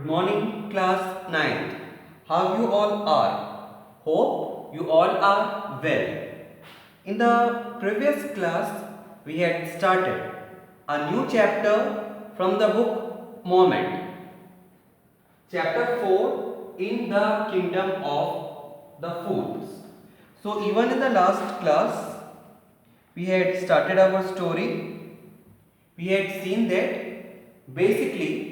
Good morning, class 9th. How you all are? Hope you all are well. In the previous class, we had started a new chapter from the book Moment. Chapter 4 in the kingdom of the fools. So, even in the last class, we had started our story. We had seen that basically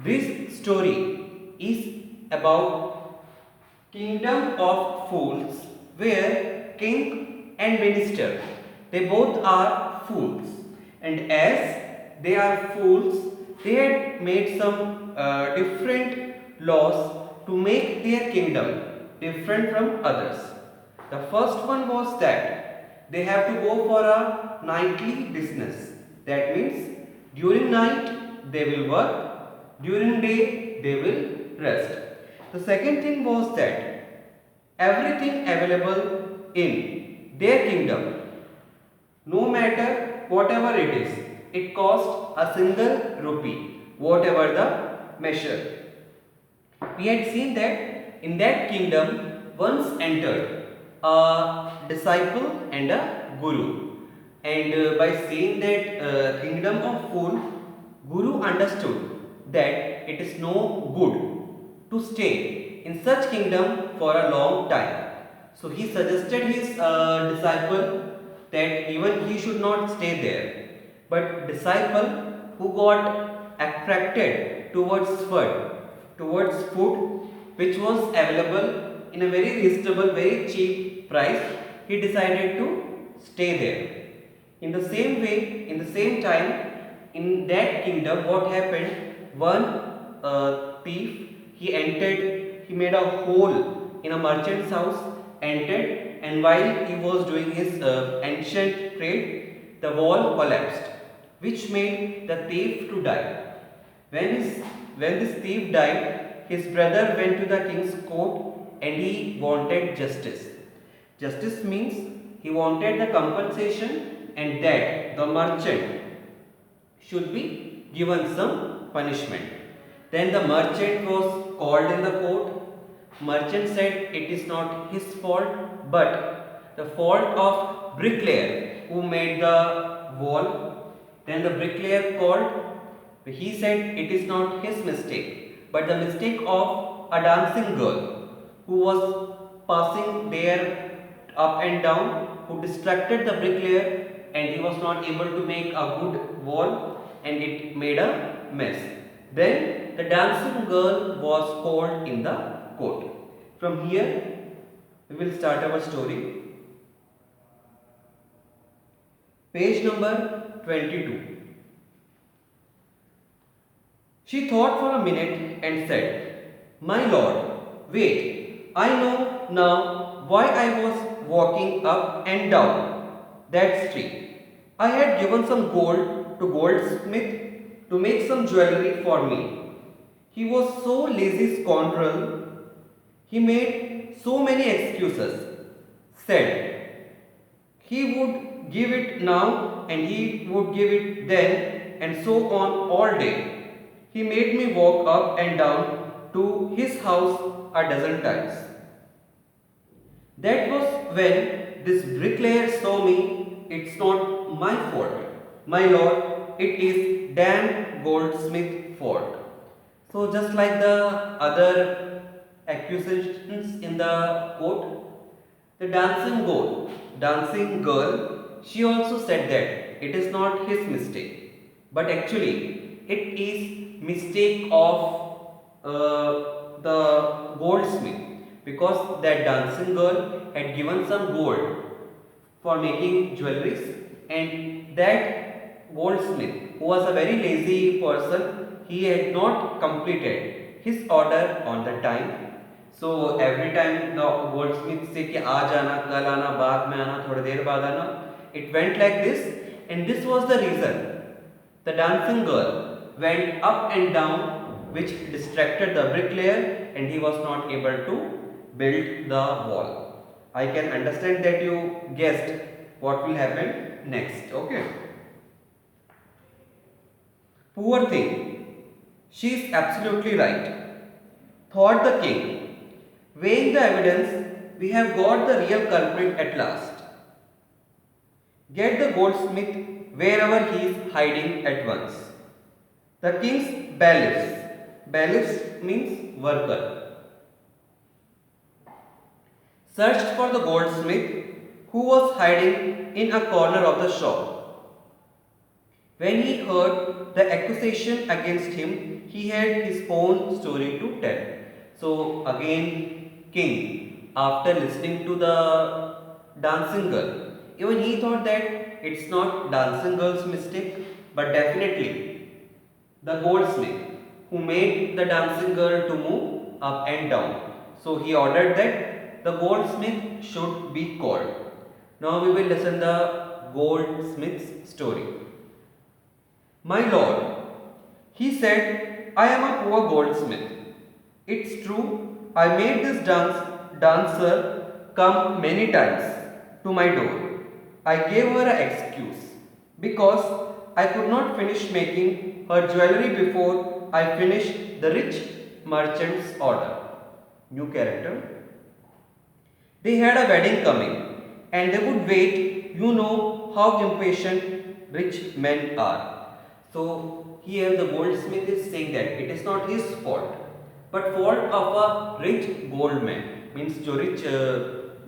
this story is about kingdom of fools where king and minister, they both are fools, and as they are fools, they had made some different laws to make their kingdom different from others. The first one was that they have to go for a nightly business. That means during night they will work, during day they will rest. The second thing was that everything available in their kingdom, no matter whatever it is, it cost a single rupee, whatever the measure. We had seen that in that kingdom once entered a disciple and a guru. And by saying that kingdom of fool, guru understood that it is no good to stay in such kingdom for a long time. So he suggested his disciple that even he should not stay there. But disciple who got attracted towards food which was available in a very reasonable, very cheap price, he decided to stay there. In the same way, in the same time, in that kingdom, what happened? One thief, he entered, he made a hole in a merchant's house, entered, and while he was doing his ancient trade, the wall collapsed, which made the thief to die. When this thief died, his brother went to the king's court and he wanted justice. Justice means he wanted the compensation and that the merchant should be given some punishment. Then the merchant was called in the court. Merchant said it is not his fault but the fault of bricklayer who made the wall. Then the bricklayer called. He said it is not his mistake but the mistake of a dancing girl who was passing there up and down, who distracted the bricklayer and he was not able to make a good wall and it made a mess. Then the dancing girl was called in the court. From here we will start our story. Page number 22. She thought for a minute and said, "My lord, wait, I know now why I was walking up and down that street. I had given some gold to goldsmith to make some jewelry for me. He was so lazy scoundrel, he made so many excuses, said he would give it now and he would give it then and so on all day. He made me walk up and down to his house a dozen times. That was when this bricklayer saw me. It's not my fault, my lord, it is damn goldsmith's fault." So just like the other accusations in the court, the dancing girl, she also said that it is not his mistake, but actually it is mistake of the goldsmith, because that dancing girl had given some gold for making jewelries and that goldsmith, who was a very lazy person, he had not completed his order on the time. So every time the goldsmith say कि आज आना, कल आना, बाद में आना, थोड़ी देर बाद आना, it went like this, and this was the reason the dancing girl went up and down, which distracted the bricklayer and he was not able to build the wall. I can understand that you guessed what will happen next. Okay. Poor thing. She is absolutely right. thought the king. Weighing the evidence, we have got the real culprit at last. Get the goldsmith wherever he is hiding at once. The king's bailiffs means worker, searched for the goldsmith who was hiding in a corner of the shop. When he heard the accusation against him, he had his own story to tell. So again, king, after listening to the dancing girl, even he thought that it's not dancing girl's mistake, but definitely the goldsmith who made the dancing girl to move up and down. So he ordered that the goldsmith should be called. Now we will listen the goldsmith's story. My lord, he said, I am a poor goldsmith. It's true, I made this dancer come many times to my door. I gave her an excuse because I could not finish making her jewelry before I finished the rich merchant's order. New character. They had a wedding coming and they would wait. You know how impatient rich men are. So here the goldsmith is saying that it is not his fault, but fault of a rich goldman, means जो rich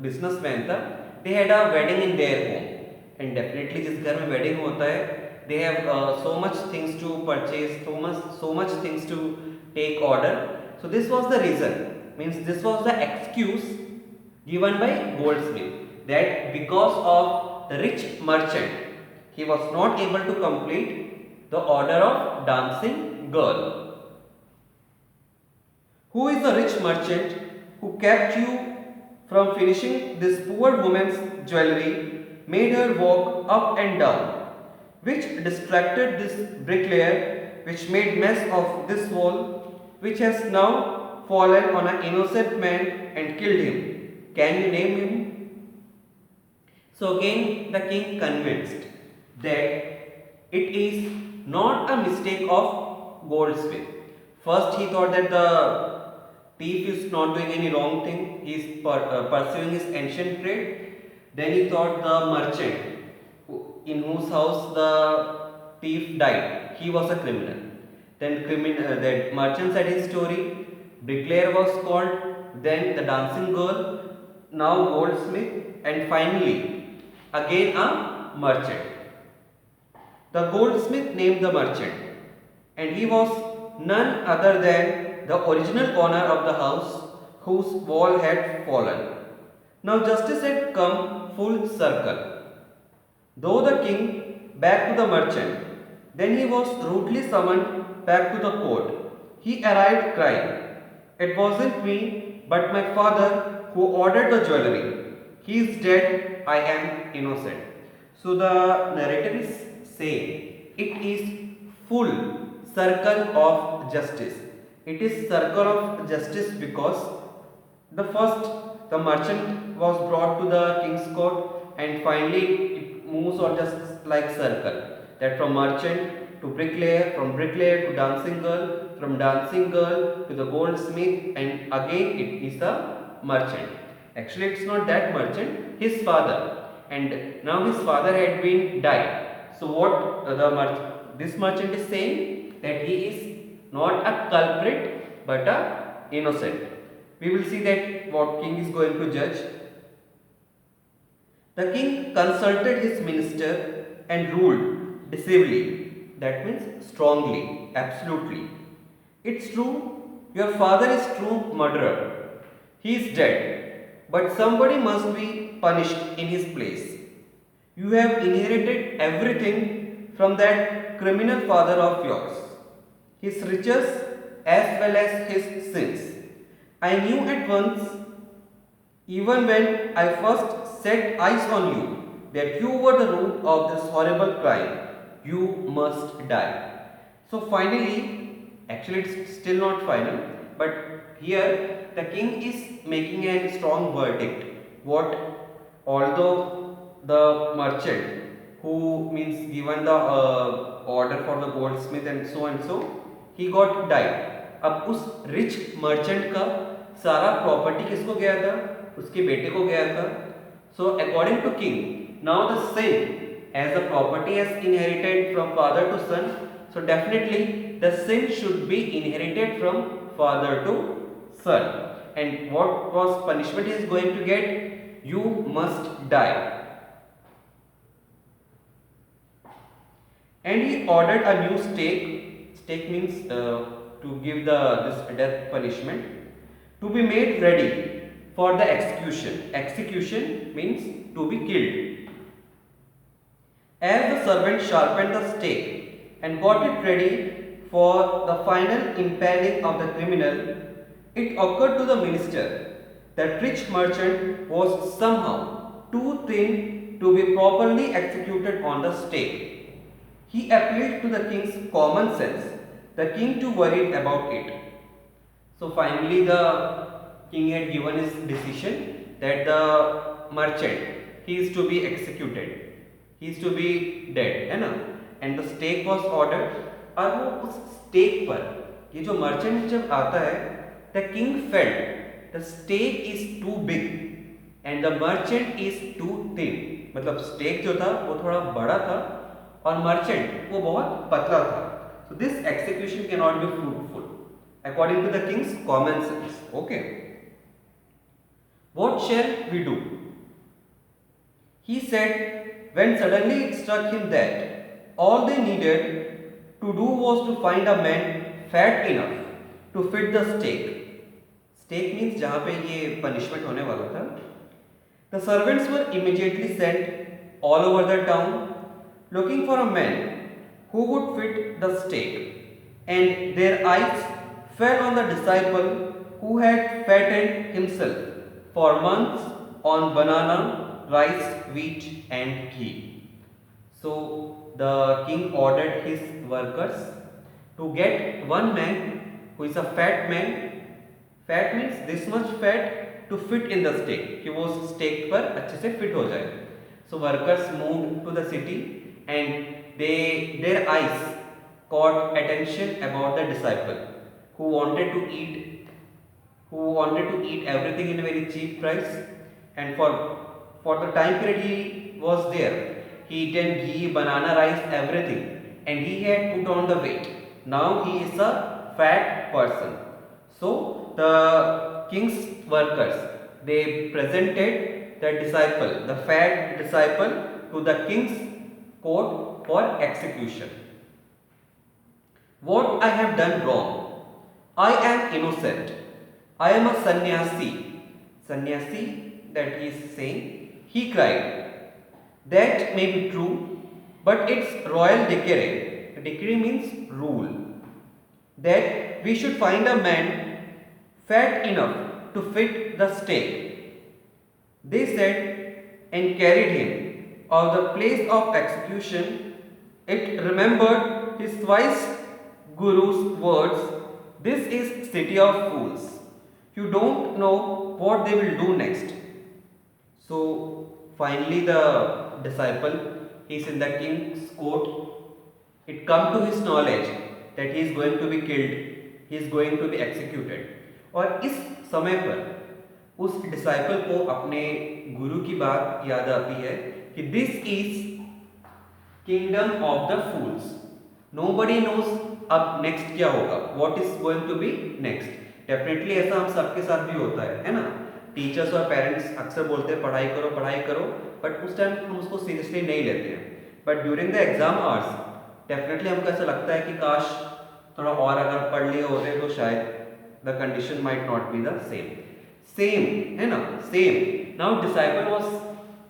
businessman था, they had a wedding in their home, and definitely जिस घर में wedding होता है, they have so much things to purchase, so much things to take order. So this was the reason, means this was the excuse given by goldsmith, that because of the rich merchant, he was not able to complete the order of dancing girl. Who is the rich merchant who kept you from finishing this poor woman's jewelry, made her walk up and down, which distracted this bricklayer, which made mess of this wall, which has now fallen on an innocent man and killed him? Can you name him? So again the king convinced that it is not a mistake of goldsmith. First he thought that the thief is not doing any wrong thing, he is pursuing his ancient trade. Then he thought the merchant in whose house the thief died, he was a criminal. Then that merchant said his story, bricklayer was called, then the dancing girl, now goldsmith, and finally again a merchant. The goldsmith named the merchant, and he was none other than the original owner of the house whose wall had fallen. Now justice had come full circle. Though the king back to the merchant, then he was rudely summoned back to the court. He arrived crying, "It wasn't me, but my father who ordered the jewelry. He is dead, I am innocent." So the narrator is saying it is full circle of justice. It is circle of justice because the merchant was brought to the king's court, and finally it moves on just like circle, that from merchant to bricklayer, from bricklayer to dancing girl, from dancing girl to the goldsmith, and again it is a merchant. Actually it's not that merchant, his father, and now his father had been died. So what this merchant is saying, that he is not a culprit but a innocent. We will see that what king is going to judge. The king consulted his minister and ruled decisively, that means strongly, absolutely. It's true, your father is true murderer. He is dead, but somebody must be punished in his place. You have inherited everything from that criminal father of yours, his riches as well as his sins. I knew at once, even when I first set eyes on you, that you were the root of this horrible crime. You must die. So finally, actually it's still not final, but here the king is making a strong verdict. What, although the merchant who means given the order for the goldsmith and so, he got died, अब उस rich merchant का सारा property किसको गया था? उसके बेटे को गया था. So according to king, now the sin as the property has inherited from father to son, so definitely the sin should be inherited from father to son. And what was punishment he is going to get? You must die. And he ordered a new stake. Stake means to give this death punishment to be made ready for the execution. Execution means to be killed. As the servant sharpened the stake and got it ready for the final impaling of the criminal, it occurred to the minister that rich merchant was somehow too thin to be properly executed on the stake. He appealed to the king's common sense. The king too worried about it. So finally the king had given his decision that the merchant, he is to be executed, he is to be dead, है ना. And the stake was ordered. और वो उस stake पर ये जो merchant जब आता है, the king felt the stake is too big and the merchant is too thin. मतलब stake जो था वो थोड़ा बड़ा था और merchant वो बहुत पतला था. So this execution cannot be fruitful according to the king's common sense. Okay. What shall we do? He said when suddenly it struck him that all they needed to do was to find a man fat enough to fit the stake. Stake means जहाँ पे ये punishment होने वाला था. The servants were immediately sent all over the town looking for a man who would fit the stake, and their eyes fell on the disciple who had fattened himself for months on banana, rice, wheat and ghee. So the king ordered his workers to get one man who is a fat man. Fat means this much fat to fit in the stake, कि वो उस stake पर अच्छे से fit हो जाए. So workers moved to the city and their eyes caught attention about the disciple who wanted to eat everything in a very cheap price, and for the time period he was there, he eaten ghee, banana, rice, everything, and he had put on the weight. Now he is a fat person. So the king's workers, they presented the disciple, the fat disciple, to the king's court for execution. What I have done wrong? I am innocent. I am a sannyasi. Sannyasi, that he is saying, he cried. That may be true, but it's royal decree. Decree means rule. That we should find a man fat enough to fit the stake. They said and carried him of the place of execution. It remembered his wise guru's words, "This is city of fools. You don't know what they will do next." So finally the disciple, he is in the king's court. It come to his knowledge that he is going to be killed, he is going to be executed. और इस समय पर उस disciple को अपने गुरु की बात याद आती है कि this is kingdom of the fools. Nobody knows अब नेक्स्ट क्या होगा, what is going to be next. Definitely ऐसा हम सबके साथ भी होता है ना. टीचर्स और पेरेंट्स अक्सर बोलते हैं पढ़ाई करो, बट उस टाइम हम उसको सीरियसली नहीं लेते हैं. But during the exam hours definitely हमको ऐसा लगता है कि काश थोड़ा और अगर पढ़ लिए होते तो शायद the condition might not be the same है ना. same. Now disciple was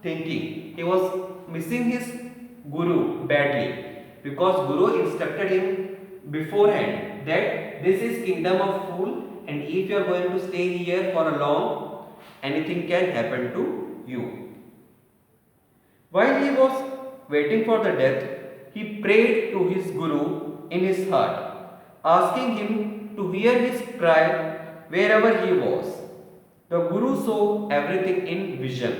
thinking, he was missing his guru badly, because guru instructed him beforehand that this is kingdom of fool, and if you are going to stay here for a long, anything can happen to you. While he was waiting for the death, he prayed to his guru in his heart, asking him to hear his cry wherever he was. The guru saw everything in vision.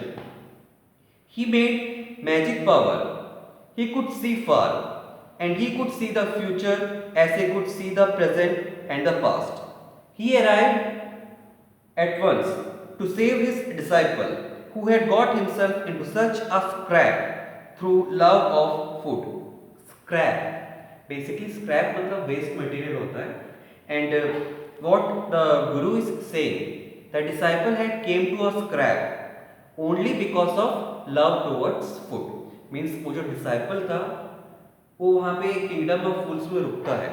He made magic power. He could see far, and he could see the future as he could see the present and the past. He arrived at once to save his disciple who had got himself into such a scrap through love of food. Scrap. Basically scrap मतलब waste material होता है. And what the Guru is saying, the disciple had came to a scrap only because of love towards food. Means वो जो disciple था वो वहाँ पे kingdom of fools में रुकता है.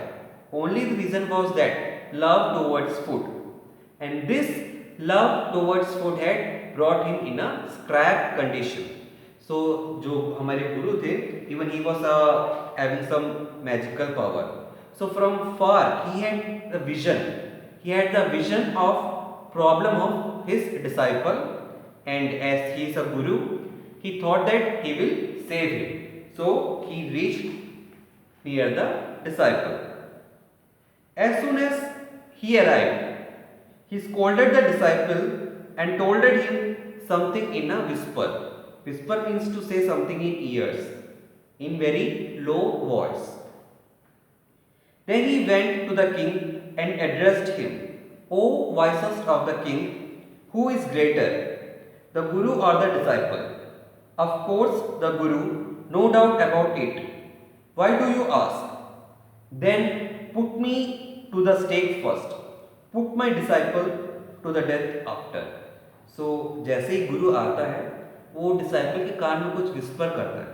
Only the reason was that love towards food, and this love towards food had brought him in a scrap condition. So जो हमारे गुरु थे, even he was having some magical power. So from far he had the vision. He had the vision of problem of his disciple, and as he is a guru, he thought that he will save him. So he reached near the disciple. As soon as he arrived, he scolded the disciple and told him something in a whisper. Whisper means to say something in ears, in very low voice. Then he went to the king and addressed him, O wisest of the king, who is greater, the guru or the disciple? Of course, the guru, no doubt about it. Why do you ask? Then put me to the stake first. Put my disciple to the death after. So जैसे ही गुरु आता है वो disciple के कान में कुछ whisper करता है,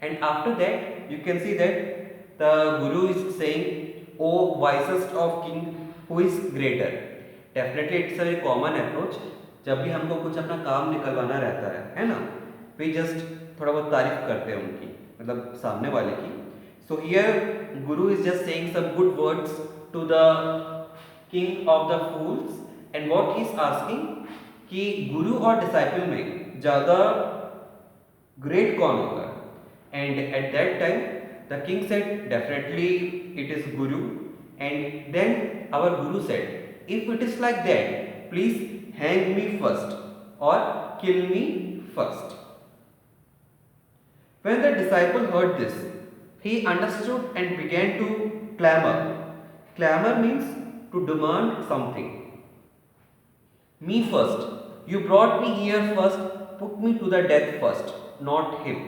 and after that you can see that the guru is saying, O wisest of king, who is greater. Definitely it's a very common approach. जब भी हमको कुछ अपना काम निकलवाना रहता है ना, we just थोड़ा बहुत तारीफ करते हैं उनकी, मतलब सामने वाले की. So here guru is just saying some good words to the king of the fools, and what he is asking कि गुरु और डिसाइपल में ज़्यादा ग्रेट कौन होगा. And at that time the king said definitely it is Guru, and then our Guru said if it is like that please hang me first और किल मी first. When the disciple heard this, he understood and began to clamor. Clamor means to demand something. Me first. You brought me here first. Put me to the death first, not him.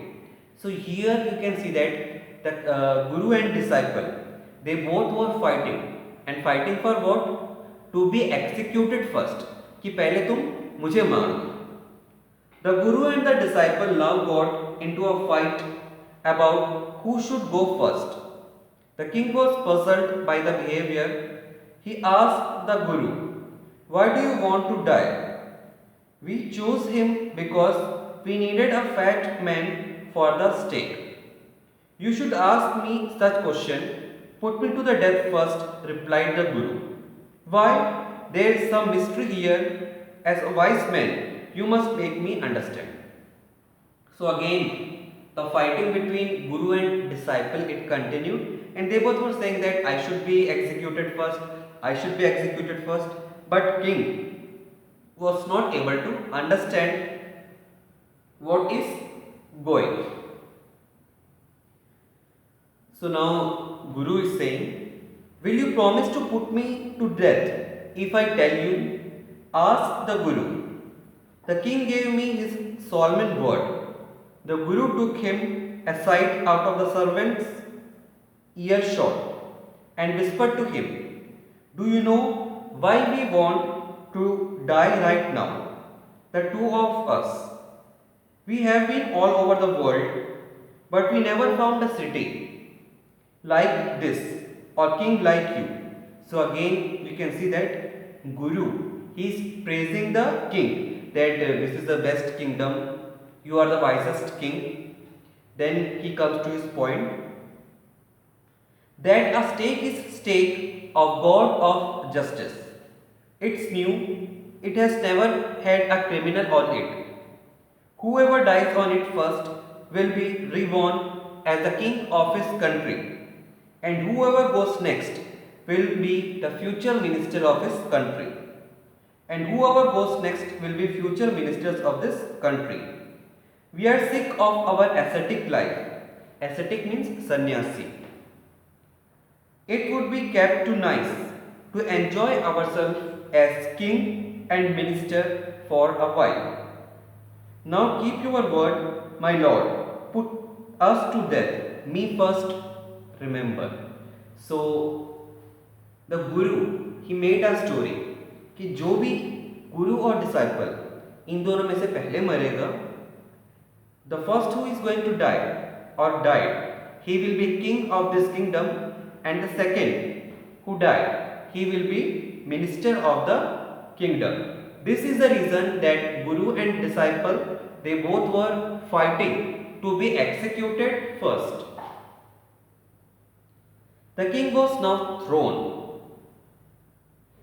So here you can see that the guru and disciple, they both were fighting, and fighting for what? To be executed first. कि पहले तुम मुझे मारो. The guru and the disciple now got into a fight about who should go first. The king was puzzled by the behavior. He asked the guru, why do you want to die? We chose him because we needed a fat man for the stake. You should ask me such question. Put me to the death first, replied the guru. Why? There is some mystery here. As a wise man, you must make me understand. So again, the fighting between guru and disciple, it continued, and they both were saying that I should be executed first, I should be executed first. But king was not able to understand what is going. So now Guru is saying, will you promise to put me to death if I tell you? Ask the Guru. The king gave me his solemn word. The Guru took him aside out of the servant's earshot and whispered to him, do you know why we want to die right now? The two of us. We have been all over the world, but we never found a city like this or king like you. So again you can see that Guru, he is praising the king that this is the best kingdom, you are the wisest king. Then he comes to his point that a stake is stake of God of justice. It's new, it has never had a criminal on it. Whoever dies on it first will be reborn as the king of his country, and whoever goes next will be the future minister of his country, and whoever goes next will be future ministers of this country. We are sick of our ascetic life. Ascetic means sannyasi. It would be kept too nice to enjoy ourselves as king and minister for a while. Now keep your word, my lord. Put us to death. Me first, remember. So the guru he made a story कि जो भी गुरु और disciple इन दोनों में से पहले मरेगा, the first who is going to die or died, he will be king of this kingdom, and the second who died, he will be minister of the kingdom. This is the reason that guru and disciple they both were fighting to be executed first. The king was now thrown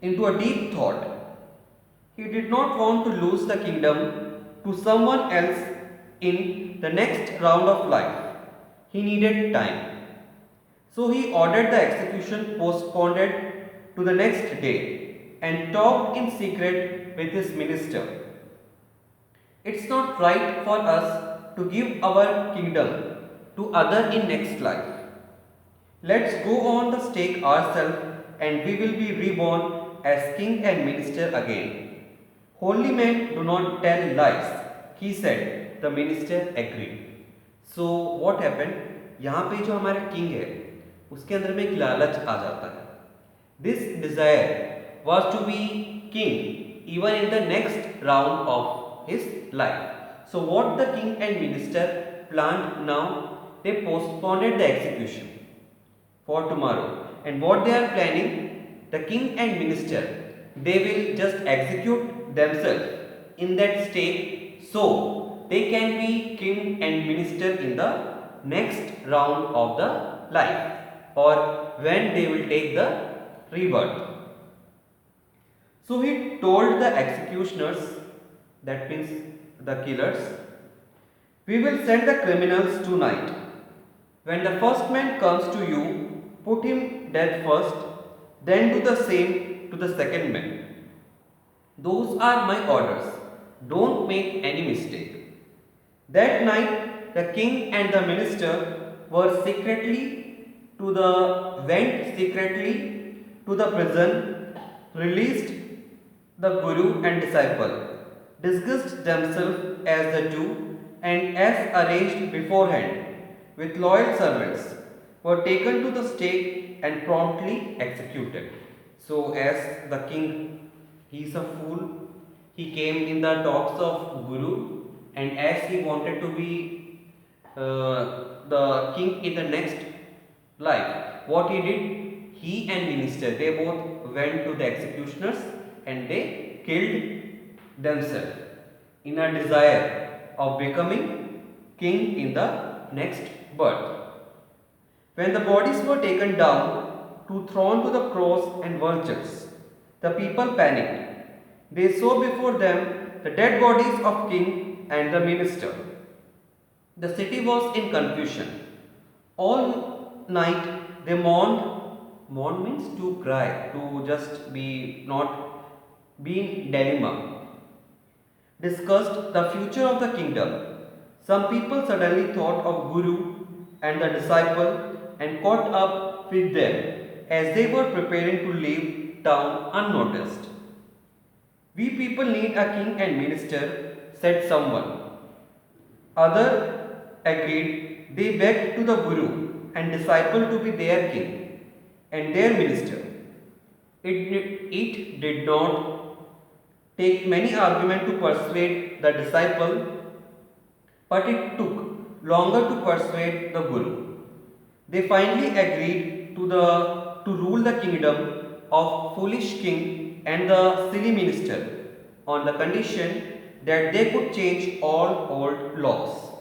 into a deep thought. He did not want to lose the kingdom to someone else in the next round of life. He needed time. So he ordered the execution postponed to the next day and talked in secret with his minister. It's not right for us to give our kingdom to other in next life. Let's go on the stake ourselves and we will be reborn as king and minister again. Holy men do not tell lies, he said. The minister agreed. So what happened? यहाँ पे जो हमारा king है उसके अंदर में एक लालच आ जाता है. This desire was to be king even in the next round of his life. So what the king and minister planned now, they postponed the execution for tomorrow. And what they are planning, the king and minister, they will just execute themselves in that state so they can be king and minister in the next round of the life or when they will take the rebirth. So he told the executioners, that means the killers, we will send the criminals tonight. When the first man comes to you, put him dead first, then do the same to the second man. Those are my orders. Don't make any mistake. That night, the king and the minister went secretly to the prison, released the guru and disciple, disguised themselves as the two, and as arranged beforehand, with loyal servants, were taken to the stake and promptly executed. So, as the king, he is a fool, he came in the talks of guru, and as he wanted to be the king in the next life, what he did, he and minister, they both went to the executioners and they killed themselves in a desire of becoming king in the next birth. When the bodies were taken down to thrown to the cross and vultures, the people panicked. They saw before them the dead bodies of king and the minister. The city was in confusion. All night they mourned. Mourn means to cry, to just be not be in dilemma. Discussed the future of the kingdom. Some people suddenly thought of Guru and the disciple and caught up with them as they were preparing to leave town unnoticed. We people need a king and minister, said someone. Other agreed. They begged to the Guru and disciple to be their king and their minister. It did not take many arguments to persuade the disciple, but it took longer to persuade the Guru. They finally agreed to rule the kingdom of foolish king and the silly minister on the condition that they could change all old laws.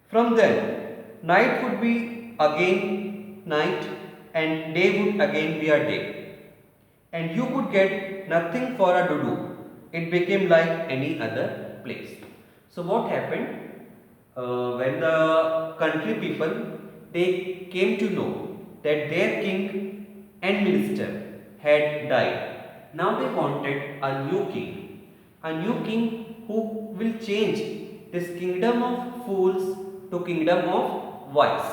From then, night would be again night and day would again be a day. And you could get nothing for a dudu. It became like any other place. So what happened? When the country people they came to know that their king and minister had died. Now they wanted a new king who will change this kingdom of fools to kingdom of wise.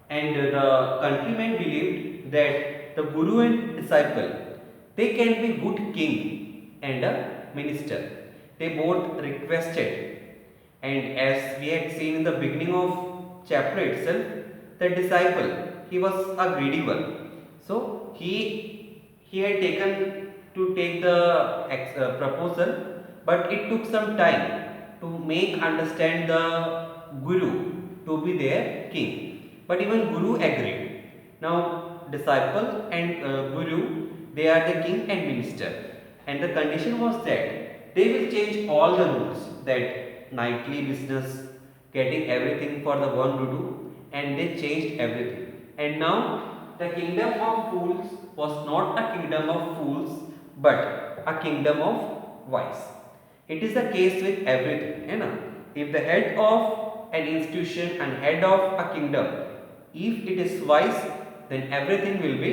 And the countrymen believed that the guru and disciple, they can be good king and a minister. They both requested, and as we had seen in the beginning of chapter itself, the disciple, he was a greedy one. So he had taken to take the proposal, but it took some time to make understand the guru to be their king. But even guru agreed. Now disciple and guru, they are the king and minister, and the condition was that they will change all the rules, that nightly business, getting everything for the one Rudu, and they changed everything. And now the kingdom of fools was not a kingdom of fools, but a kingdom of wise. It is the case with everything, you know. If the head of an institution and head of a kingdom, if it is wise, then everything will be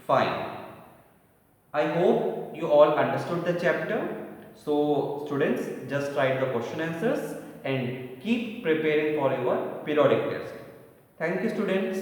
fine. I hope you all understood the chapter. So students, just write the question answers and keep preparing for your periodic test. Thank you students.